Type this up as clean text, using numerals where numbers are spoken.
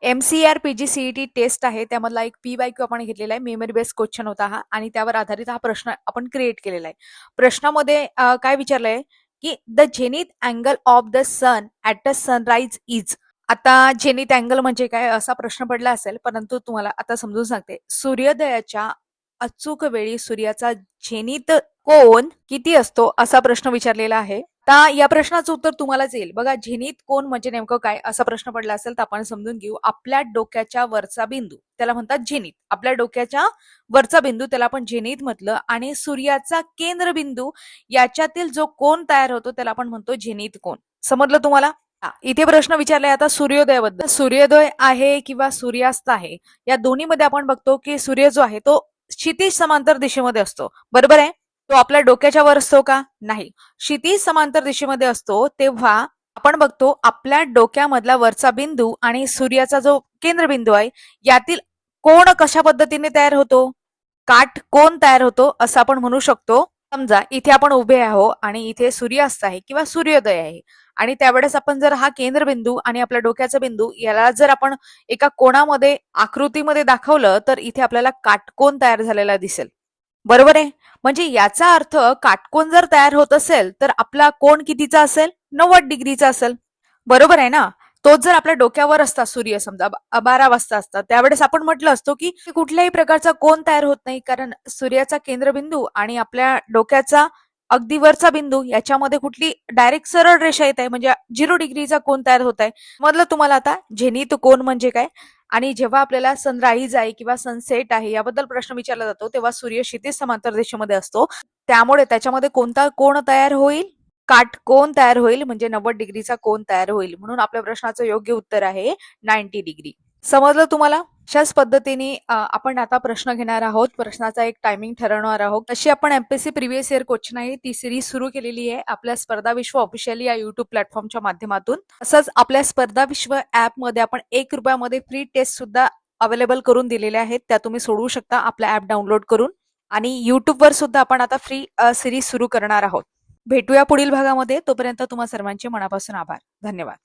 MCR PGCET taste आहे त्यामधला एक PYQ आपण घेतलेला आहे. मेमरी बेस्ड क्वेश्चन होता हा आणि त्यावर आधारित हा प्रश्न आपण क्रिएट केलेला आहे. प्रश्नामध्ये काय विचारलंय की the zenith angle of the sun at the sunrise is. आता झेनिथ अँगल म्हणजे काय असा प्रश्न पडला असेल, परंतु तुम्हाला आता समजून सांगते. सूर्योदयाच्या अचूक वेळी सूर्याचा झेनिथ कोन किती असतो असा प्रश्न विचारलेला आहे. आता या प्रश्नाचं उत्तर तुम्हालाच येईल. बघा, झेनिथ कोन म्हणजे नेमकं काय असा प्रश्न पडला असेल तर आपण समजून घेऊ. आपल्या डोक्याच्या वरचा बिंदू त्याला म्हणतात झेनिथ. आपल्या डोक्याच्या वरचा बिंदू त्याला आपण झेनिथ म्हटलं आणि सूर्याचा केंद्रबिंदू याच्यातील जो कोन तयार होतो त्याला आपण म्हणतो झेनिथ कोन. समजलं तुम्हाला? इथे प्रश्न विचारलाय आता सूर्योदयाबद्दल. सूर्योदय आहे किंवा सूर्यास्त आहे या दोन्हीमध्ये आपण बघतो की सूर्य जो आहे तो क्षितिज समांतर दिशेमध्ये असतो. बरोबर आहे? तो आपल्या डोक्याच्या वर असतो का? नाही. क्षितिज समांतर दिशेमध्ये असतो तेव्हा आपण बघतो आपल्या डोक्यामधला वरचा बिंदू आणि सूर्याचा जो केंद्रबिंदू आहे यातील कोण कशा पद्धतीने तयार होतो? काटकोन तयार होतो असं आपण म्हणू शकतो. समजा इथे आपण उभे आहोत आणि इथे सूर्यास्त आहे किंवा सूर्योदय आहे आणि त्यावेळेस आपण जर हा केंद्रबिंदू आणि आपल्या डोक्याचा बिंदू याला जर आपण एका कोणामध्ये आकृतीमध्ये दाखवलं तर इथे आपल्याला काटकोन तयार झालेला दिसेल. बरोबर आहे? म्हणजे याचा अर्थ काटकोन जर तयार होत असेल तर आपला कोन कितीचा असेल? 90 डिग्रीचा असेल. बरोबर आहे ना? तोच जर आपल्या डोक्यावर असता सूर्य समजा 12 वाजता असता त्यावेळेस आपण म्हटलं असतो की कुठल्याही प्रकारचा कोन तयार होत नाही, कारण सूर्याचा केंद्रबिंदू आणि आपल्या डोक्याचा अगदी वरचा बिंदू याच्यामध्ये कुठली डायरेक्ट सरळ रेषा येत आहे, म्हणजे 0 डिग्रीचा कोन तयार होत आहे. म्हटलं तुम्हाला आता झेनिथ कोन म्हणजे काय. आणि जेव्हा आपल्याला सनराईज आहे किंवा सनसेट आहे याबद्दल प्रश्न विचारला जातो तेव्हा सूर्य क्षितिज समांतर दिशेमध्ये असतो, त्यामुळे त्याच्यामध्ये कोणता कोन तयार होईल? काटकोन तयार होईल, म्हणजे 90 डिग्रीचा कोन तयार होईल. म्हणून आपल्या प्रश्नाचं योग्य उत्तर आहे 90 डिग्री. समजलं तुम्हाला? अशाच पद्धतीने आपण आता प्रश्न घेणार आहोत. प्रश्नाचा एक टायमिंग ठरवणार आहोत. अशी आपण एमपीएससी प्रिव्हियस इयर क्वेश्चन आहे ती सिरीज सुरू केलेली आहे आपल्या स्पर्धा विश्व ऑफिशियली या युट्यूब प्लॅटफॉर्मच्या माध्यमातून. तसंच आपल्या स्पर्धा विश्व ऍप मध्ये आपण 1 रुपयामध्ये फ्री टेस्ट सुद्धा अवेलेबल करून दिलेल्या आहेत. त्या तुम्ही सोडवू शकता आपला ऍप डाउनलोड करून. आणि युट्यूबवर सुद्धा आपण आता फ्री सिरीज सुरू करणार आहोत. भेटूया पुढील भागामध्ये. तोपर्यंत तुम्हा सर्वांचे मनापासून आभार. धन्यवाद.